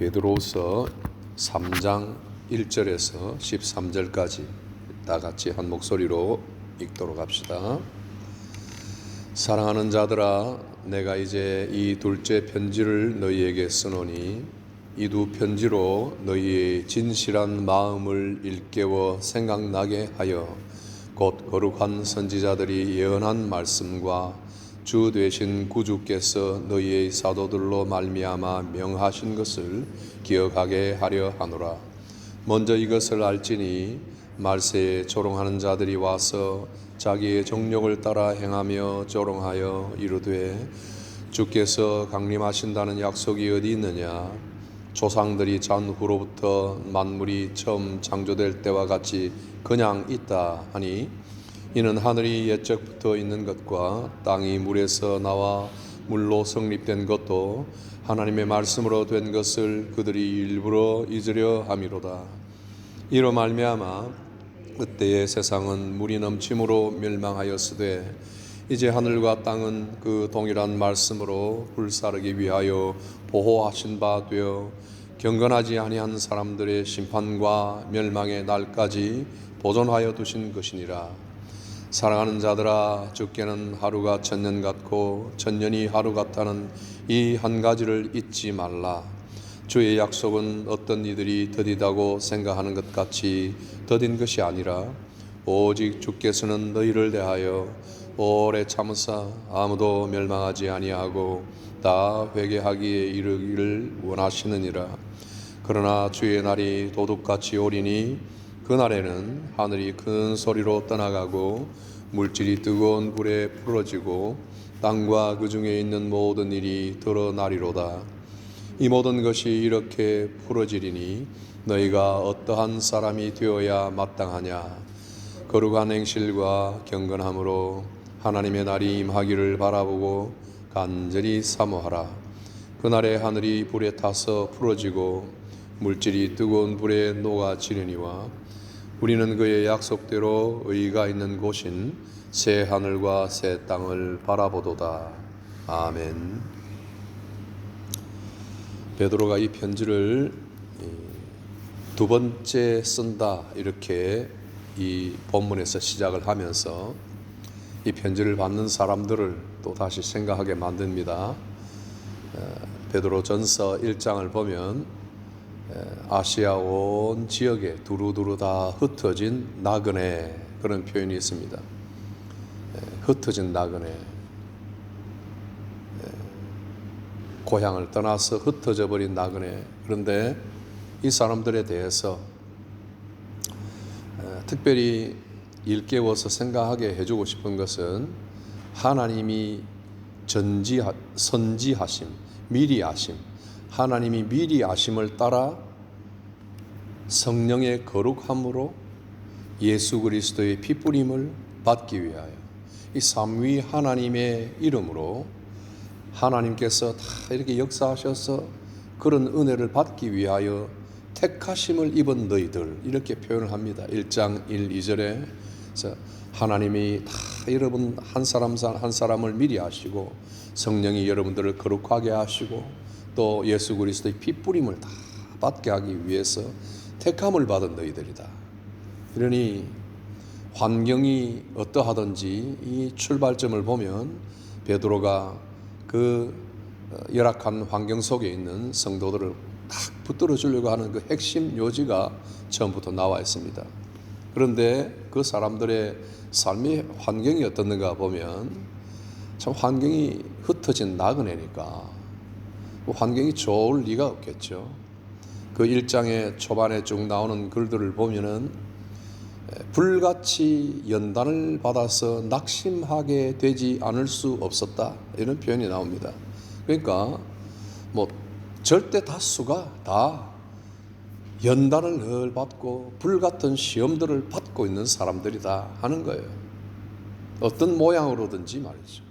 베드로후서 3장 1절에서 13절까지 다 같이 한 목소리로 읽도록 합시다. 사랑하는 자들아, 내가 이제 이 둘째 편지를 너희에게 쓰노니 이 두 편지로 너희의 진실한 마음을 일깨워 생각나게 하여 곧 거룩한 선지자들이 예언한 말씀과 주 되신 구주께서 너희의 사도들로 말미암아 명하신 것을 기억하게 하려 하노라. 먼저 이것을 알지니 말세에 조롱하는 자들이 와서 자기의 정욕을 따라 행하며 조롱하여 이르되 주께서 강림하신다는 약속이 어디 있느냐? 조상들이 전후로부터 만물이 처음 창조될 때와 같이 그냥 있다 하니 이는 하늘이 옛적부터 있는 것과 땅이 물에서 나와 물로 성립된 것도 하나님의 말씀으로 된 것을 그들이 일부러 잊으려 함이로다. 이로 말미암아 그때의 세상은 물이 넘침으로 멸망하였으되 이제 하늘과 땅은 그 동일한 말씀으로 불사르기 위하여 보호하신 바 되어 경건하지 아니한 사람들의 심판과 멸망의 날까지 보존하여 두신 것이니라. 사랑하는 자들아, 주께는 하루가 천년 같고 천년이 하루 같다는 이 한 가지를 잊지 말라. 주의 약속은 어떤 이들이 더디다고 생각하는 것 같이 더딘 것이 아니라 오직 주께서는 너희를 대하여 오래 참으사 아무도 멸망하지 아니하고 다 회개하기에 이르기를 원하시느니라. 그러나 주의 날이 도둑같이 오리니 그날에는 하늘이 큰 소리로 떠나가고 물질이 뜨거운 불에 풀어지고 땅과 그 중에 있는 모든 일이 드러나리로다. 이 모든 것이 이렇게 풀어지리니 너희가 어떠한 사람이 되어야 마땅하냐? 거룩한 행실과 경건함으로 하나님의 날이 임하기를 바라보고 간절히 사모하라. 그날에 하늘이 불에 타서 풀어지고 물질이 뜨거운 불에 녹아지느니와 우리는 그의 약속대로 의가 있는 곳인 새 하늘과 새 땅을 바라보도다. 아멘. 베드로가 이 편지를 두 번째 쓴다 이렇게 이 본문에서 시작을 하면서 이 편지를 받는 사람들을 또 다시 생각하게 만듭니다. 베드로전서 1장을 보면 아시아 온 지역에 두루두루 다 흩어진 나그네 그런 표현이 있습니다. 흩어진 나그네, 고향을 떠나서 흩어져 버린 나그네. 그런데 이 사람들에 대해서 특별히 일깨워서 생각하게 해주고 싶은 것은 하나님이 선지하심, 미리 아심, 하나님이 미리 아심을 따라 성령의 거룩함으로 예수 그리스도의 피뿌림을 받기 위하여 이 삼위 하나님의 이름으로 하나님께서 다 이렇게 역사하셔서 그런 은혜를 받기 위하여 택하심을 입은 너희들 이렇게 표현을 합니다. 1장 1, 2절에 하나님이 다 여러분 한 사람을 미리 아시고 성령이 여러분들을 거룩하게 하시고 또 예수 그리스도의 피뿌림을 다 받게 하기 위해서 택함을 받은 너희들이다. 그러니 환경이 어떠하든지 이 출발점을 보면 베드로가 그 열악한 환경 속에 있는 성도들을 딱 붙들어 주려고 하는 그 핵심 요지가 처음부터 나와 있습니다. 그런데 그 사람들의 삶의 환경이 어떻는가 보면 참 환경이 흩어진 나그네니까 환경이 좋을 리가 없겠죠. 그 1장의 초반에 쭉 나오는 글들을 보면은 불같이 연단을 받아서 낙심하게 되지 않을 수 없었다 이런 표현이 나옵니다. 그러니까 절대 다수가 다 연단을 늘 받고 불같은 시험들을 받고 있는 사람들이다 하는 거예요. 어떤 모양으로든지 말이죠.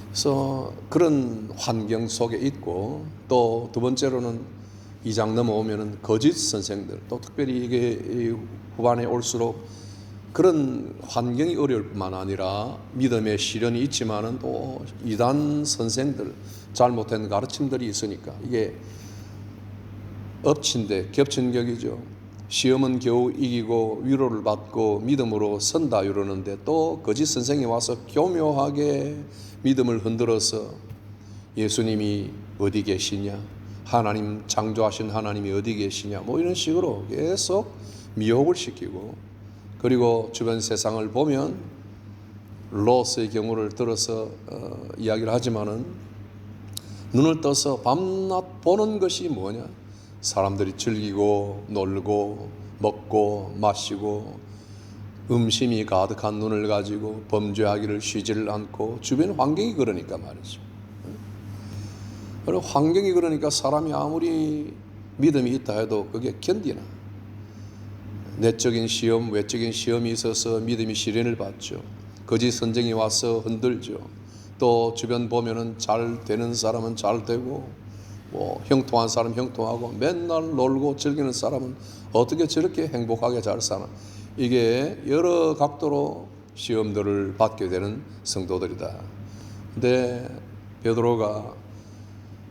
그래서 그런 환경 속에 있고 또 두 번째로는 2장 넘어오면은 거짓 선생들 또 특별히 이게 후반에 올수록 그런 환경이 어려울 뿐만 아니라 믿음의 시련이 있지만은 또 이단 선생들 잘못된 가르침들이 있으니까 이게 엎친데 겹친 격이죠. 시험은 겨우 이기고 위로를 받고 믿음으로 선다 이러는데 또 거짓 선생이 와서 교묘하게 믿음을 흔들어서 예수님이 어디 계시냐, 하나님 창조하신 하나님이 어디 계시냐, 뭐 이런 식으로 계속 미혹을 시키고, 그리고 주변 세상을 보면 롯의 경우를 들어서 이야기를 하지만은 눈을 떠서 밤낮 보는 것이 뭐냐, 사람들이 즐기고 놀고 먹고 마시고 음심이 가득한 눈을 가지고 범죄하기를 쉬지를 않고, 주변 환경이 그러니까 말이죠. 그리고 환경이 그러니까 사람이 아무리 믿음이 있다 해도 그게 견디나. 내적인 시험, 외적인 시험이 있어서 믿음이 시련을 받죠. 거짓 선생이 와서 흔들죠. 또 주변 보면은 잘 되는 사람은 잘 되고, 뭐 형통한 사람 형통하고, 맨날 놀고 즐기는 사람은 어떻게 저렇게 행복하게 잘 사나. 이게 여러 각도로 시험들을 받게 되는 성도들이다. 근데 베드로가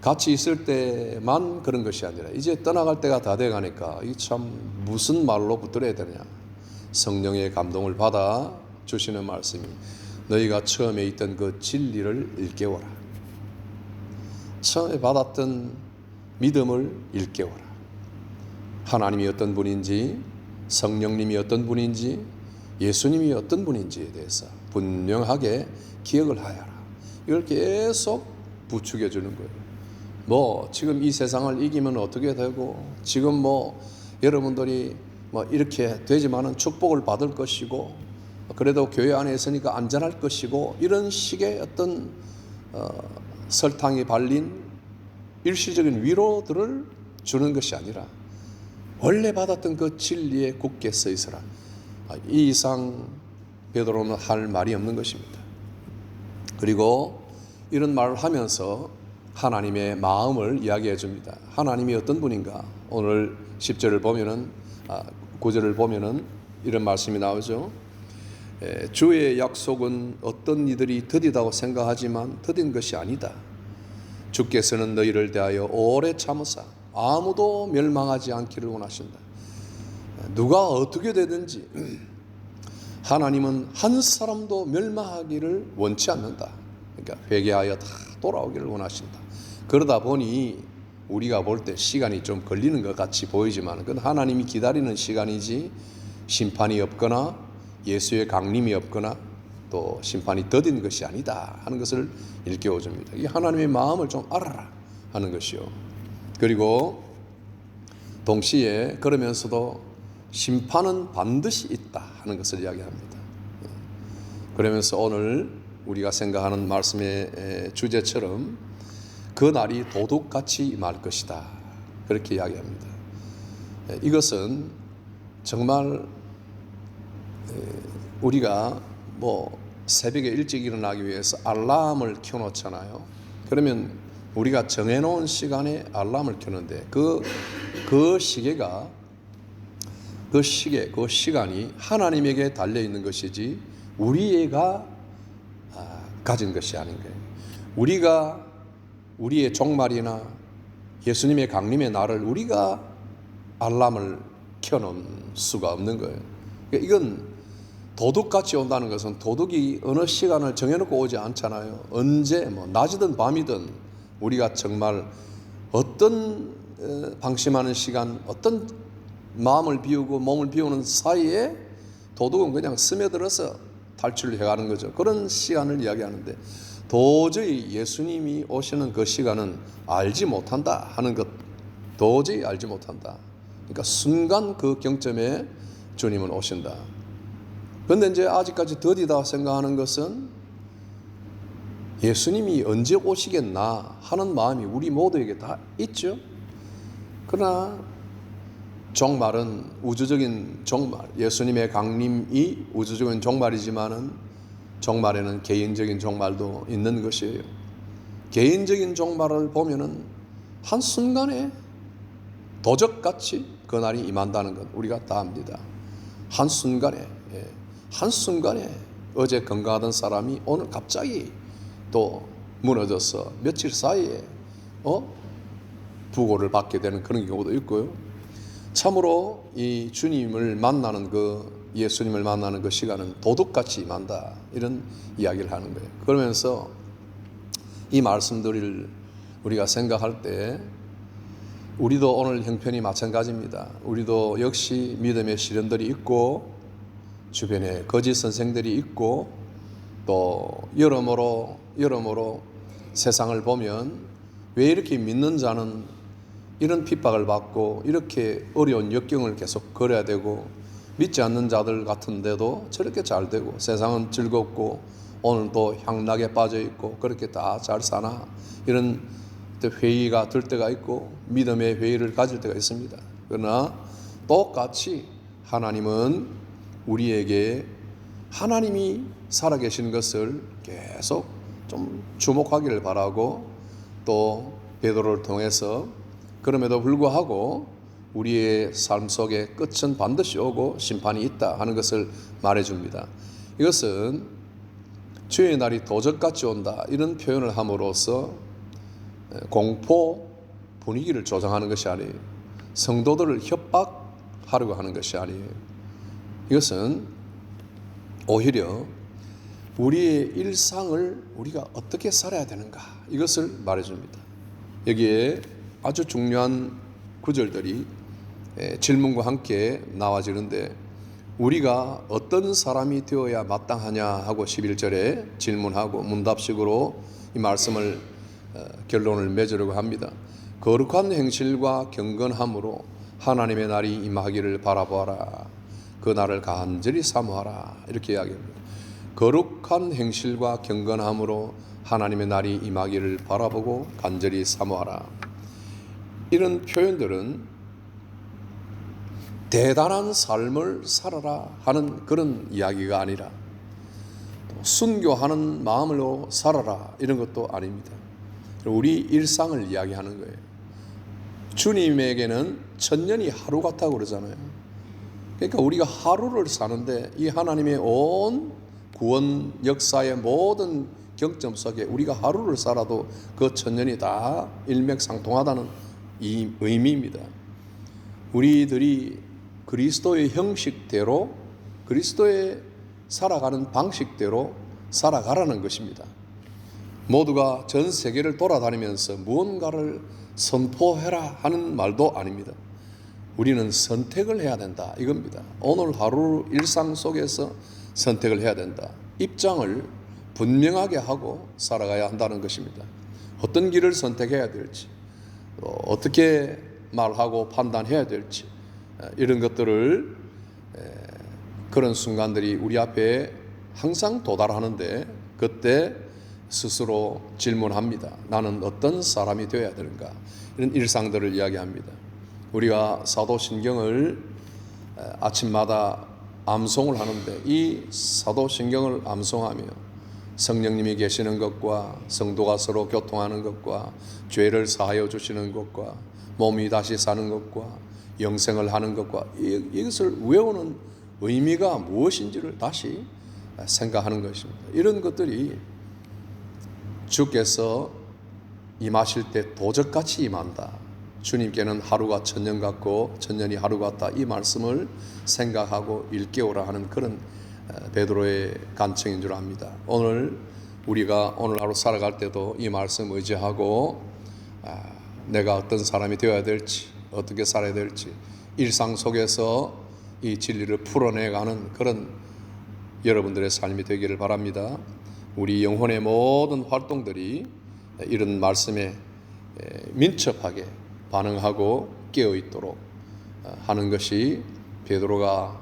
같이 있을 때만 그런 것이 아니라 이제 떠나갈 때가 다 돼가니까 이 참 무슨 말로 붙들어야 되냐. 성령의 감동을 받아 주시는 말씀이, 너희가 처음에 있던 그 진리를 일깨워라. 처음에 받았던 믿음을 일깨워라. 하나님이 어떤 분인지, 성령님이 어떤 분인지, 예수님이 어떤 분인지에 대해서 분명하게 기억을 하여라. 이걸 계속 부추겨 주는 거예요. 뭐 지금 이 세상을 이기면 어떻게 되고, 지금 뭐 여러분들이 뭐 이렇게 되지만은 축복을 받을 것이고, 그래도 교회 안에 있으니까 안전할 것이고, 이런 식의 어떤 설탕이 발린 일시적인 위로들을 주는 것이 아니라 원래 받았던 그 진리에 굳게 서 있어라. 이 이상 베드로는 할 말이 없는 것입니다. 그리고 이런 말을 하면서 하나님의 마음을 이야기해 줍니다. 하나님이 어떤 분인가? 오늘 10절을 보면은 9절을 보면은 이런 말씀이 나오죠. 주의 약속은 어떤 이들이 더디다고 생각하지만 더딘 것이 아니다. 주께서는 너희를 대하여 오래 참으사 아무도 멸망하지 않기를 원하신다. 누가 어떻게 되든지 하나님은 한 사람도 멸망하기를 원치 않는다. 그러니까 회개하여 다 돌아오기를 원하신다. 그러다 보니 우리가 볼 때 시간이 좀 걸리는 것 같이 보이지만 그건 하나님이 기다리는 시간이지, 심판이 없거나 예수의 강림이 없거나 또 심판이 더딘 것이 아니다 하는 것을 일깨워줍니다. 이 하나님의 마음을 좀 알아라 하는 것이요. 그리고 동시에 그러면서도 심판은 반드시 있다 하는 것을 이야기합니다. 그러면서 오늘 우리가 생각하는 말씀의 주제처럼 그 날이 도둑같이 임할 것이다, 그렇게 이야기합니다. 이것은 정말 우리가 뭐 새벽에 일찍 일어나기 위해서 알람을 켜놓잖아요. 그러면 우리가 정해놓은 시간에 알람을 켜는데 그 시간이 하나님에게 달려 있는 것이지 우리가 가진 것이 아닌 거예요. 우리가 우리의 종말이나 예수님의 강림의 날을 우리가 알람을 켜놓을 수가 없는 거예요. 이건 도둑같이 온다는 것은 도둑이 어느 시간을 정해놓고 오지 않잖아요. 언제 뭐 낮이든 밤이든 우리가 정말 어떤 방심하는 시간, 어떤 마음을 비우고 몸을 비우는 사이에 도둑은 그냥 스며들어서 탈출을 해가는 거죠. 그런 시간을 이야기하는데 도저히 예수님이 오시는 그 시간은 알지 못한다 하는 것, 도저히 알지 못한다. 그러니까 순간 그 경점에 주님은 오신다. 그런데 이제 아직까지 더디다 생각하는 것은 예수님이 언제 오시겠나 하는 마음이 우리 모두에게 다 있죠. 그러나 종말은 우주적인 종말, 예수님의 강림이 우주적인 종말이지만은 종말에는 개인적인 종말도 있는 것이에요. 개인적인 종말을 보면은 한순간에 도적같이 그 날이 임한다는 것 우리가 다 압니다. 한순간에 어제 건강하던 사람이 오늘 갑자기 또 무너져서 며칠 사이에 부고를 받게 되는 그런 경우도 있고요. 참으로 이 주님을 만나는 예수님을 만나는 그 시간은 도둑같이 임한다, 이런 이야기를 하는 거예요. 그러면서 이 말씀들을 우리가 생각할 때 우리도 오늘 형편이 마찬가지입니다. 우리도 역시 믿음의 시련들이 있고 주변에 거짓 선생들이 있고 또 여러모로 세상을 보면 왜 이렇게 믿는 자는 이런 핍박을 받고 이렇게 어려운 역경을 계속 걸어야 되고 믿지 않는 자들 같은데도 저렇게 잘 되고 세상은 즐겁고 오늘도 향락에 빠져 있고 그렇게 다 잘 사나, 이런 회의가 들 때가 있고 믿음의 회의를 가질 때가 있습니다. 그러나 똑같이 하나님은 우리에게 하나님이 살아계시는 것을 계속 좀 주목하기를 바라고, 또 베드로를 통해서 그럼에도 불구하고 우리의 삶 속에 끝은 반드시 오고 심판이 있다 하는 것을 말해줍니다. 이것은 주의 날이 도적같이 온다, 이런 표현을 함으로써 공포 분위기를 조장하는 것이 아니에요. 성도들을 협박하려고 하는 것이 아니에요. 이것은 오히려 우리의 일상을 우리가 어떻게 살아야 되는가, 이것을 말해줍니다. 여기에 아주 중요한 구절들이 질문과 함께 나와지는데, 우리가 어떤 사람이 되어야 마땅하냐 하고 11절에 질문하고 문답식으로 이 말씀을 결론을 맺으려고 합니다. 거룩한 행실과 경건함으로 하나님의 날이 임하기를 바라보아라. 그 날을 간절히 사모하라. 이렇게 이야기합니다. 거룩한 행실과 경건함으로 하나님의 날이 임하기를 바라보고 간절히 사모하라. 이런 표현들은 대단한 삶을 살아라 하는 그런 이야기가 아니라 순교하는 마음으로 살아라, 이런 것도 아닙니다. 우리 일상을 이야기하는 거예요. 주님에게는 천년이 하루 같다고 그러잖아요. 그러니까 우리가 하루를 사는데 이 하나님의 온 구원 역사의 모든 경점 속에 우리가 하루를 살아도 그 천년이 다 일맥상통하다는 이 의미입니다. 우리들이 그리스도의 형식대로, 그리스도의 살아가는 방식대로 살아가라는 것입니다. 모두가 전 세계를 돌아다니면서 무언가를 선포해라 하는 말도 아닙니다. 우리는 선택을 해야 된다, 이겁니다. 오늘 하루 일상 속에서 선택을 해야 된다. 입장을 분명하게 하고 살아가야 한다는 것입니다. 어떤 길을 선택해야 될지, 어떻게 말하고 판단해야 될지, 이런 것들을 그런 순간들이 우리 앞에 항상 도달하는데, 그때 스스로 질문합니다. 나는 어떤 사람이 되어야 되는가? 이런 일상들을 이야기합니다. 우리가 사도신경을 아침마다 암송을 하는데, 이 사도신경을 암송하며 성령님이 계시는 것과 성도가 서로 교통하는 것과 죄를 사하여 주시는 것과 몸이 다시 사는 것과 영생을 하는 것과 이것을 외우는 의미가 무엇인지를 다시 생각하는 것입니다. 이런 것들이 주께서 임하실 때 도적같이 임한다, 주님께는 하루가 천년 같고 천년이 하루 같다, 이 말씀을 생각하고 일깨우라 하는 그런 베드로의 간청인 줄 압니다. 오늘 우리가 오늘 하루 살아갈 때도 이 말씀 의지하고 내가 어떤 사람이 되어야 될지, 어떻게 살아야 될지, 일상 속에서 이 진리를 풀어내가는 그런 여러분들의 삶이 되기를 바랍니다. 우리 영혼의 모든 활동들이 이런 말씀에 민첩하게 반응하고 깨어있도록 하는 것이 베드로가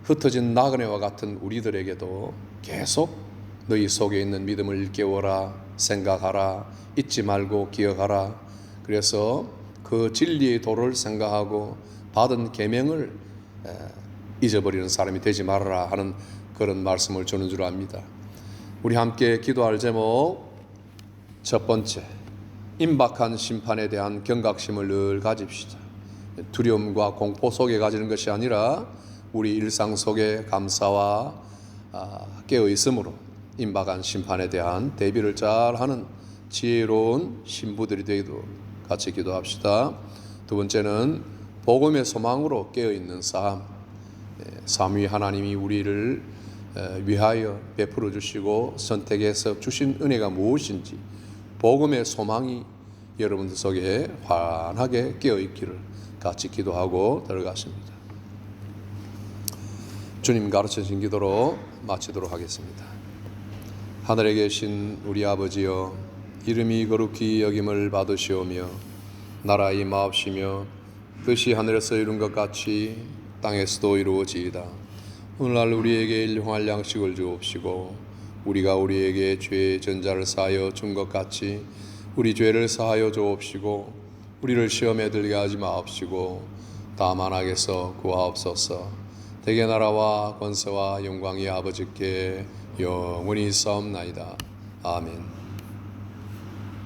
흩어진 나그네와 같은 우리들에게도 계속 너희 속에 있는 믿음을 일깨워라, 생각하라, 잊지 말고 기억하라. 그래서 그 진리의 도를 생각하고 받은 계명을 잊어버리는 사람이 되지 말아라 하는 그런 말씀을 주는 줄 압니다. 우리 함께 기도할 제목, 첫 번째, 임박한 심판에 대한 경각심을 늘 가집시다. 두려움과 공포 속에 가지는 것이 아니라 우리 일상 속에 감사와 깨어있음으로 임박한 심판에 대한 대비를 잘하는 지혜로운 신부들이 되기도 같이 기도합시다. 두 번째는 복음의 소망으로 깨어있는 삶. 삼위 하나님이 우리를 위하여 베풀어 주시고 선택해서 주신 은혜가 무엇인지 복음의 소망이 여러분들 속에 환하게 깨어있기를 같이 기도하고 들어가십니다. 주님 가르쳐주신 기도로 마치도록 하겠습니다. 하늘에 계신 우리 아버지여, 이름이 거룩히 여김을 받으시오며 나라 임하옵시며 뜻이 하늘에서 이룬 것 같이 땅에서도 이루어지이다. 오늘날 우리에게 일용할 양식을 주옵시고 우리가 우리에게 죄의 전자를 사하여 준 것 같이 우리 죄를 사하여 주옵시고 우리를 시험에 들게 하지 마옵시고 다만 악에서 구하옵소서. 대개 나라와 권세와 영광이 아버지께 영원히 있사옵나이다. 아멘.